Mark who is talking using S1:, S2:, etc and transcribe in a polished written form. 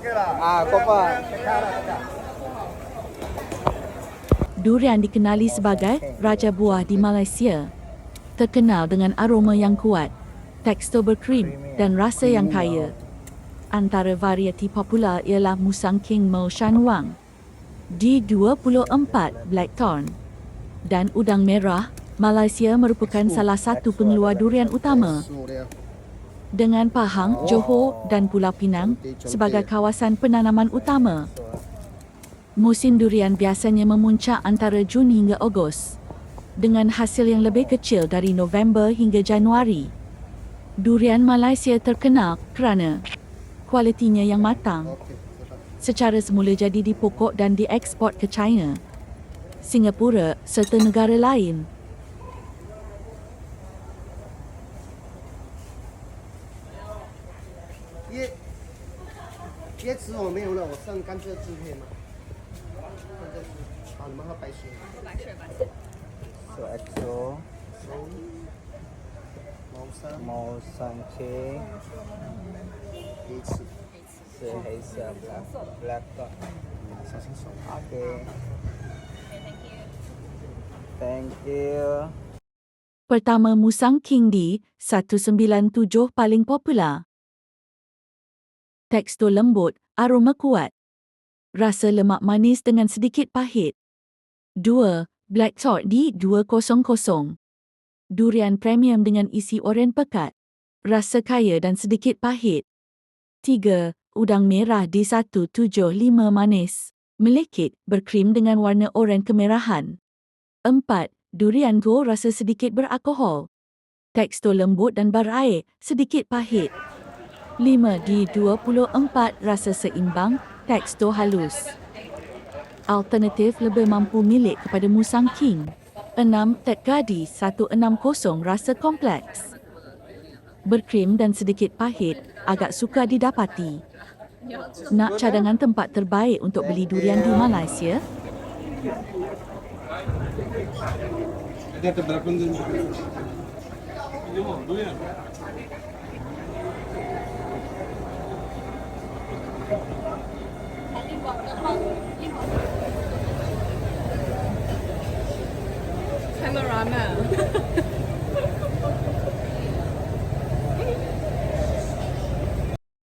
S1: Kopa.
S2: Durian dikenali sebagai raja buah di Malaysia. Terkenal dengan aroma yang kuat, tekstur berkrim dan rasa yang kaya. Antara varieti popular ialah Musang King Mo Shan Wang, D24 Blackthorn, dan Udang Merah. Malaysia merupakan salah satu pengeluar durian utama, dengan Pahang, Johor dan Pulau Pinang sebagai kawasan penanaman utama. Musim durian biasanya memuncak antara Jun hingga Ogos, dengan hasil yang lebih kecil dari November hingga Januari. Durian Malaysia terkenal kerana kualitinya yang matang. Secara semula jadi di pokok dan dieksport ke China, Singapura serta negara lain.
S3: 椰子我没有了，我剩甘蔗汁可以吗？甘蔗汁，好，你们喝白水。
S1: So EXO, Mau San King,
S3: 椰子，
S1: 是黑色 black dot.
S3: 小心手。
S1: Okay. Thank you.
S2: Pertama, Musang King D197 paling popular. Tekstur lembut, aroma kuat. Rasa lemak manis dengan sedikit pahit. 2. Blackthorn D200. Durian premium dengan isi oren pekat. Rasa kaya dan sedikit pahit. 3. Udang Merah D175 manis, melekit, berkrim dengan warna oren kemerahan. 4. Durian Go rasa sedikit beralkohol. Tekstur lembut dan berair, sedikit pahit. 5. D24 rasa seimbang, tekstur halus. Alternatif lebih mampu milik kepada Musang King. 6. Tekadi 160 rasa kompleks, berkrim dan sedikit pahit, agak sukar didapati. Nak cadangan tempat terbaik untuk beli durian di Malaysia?
S4: Cameraman.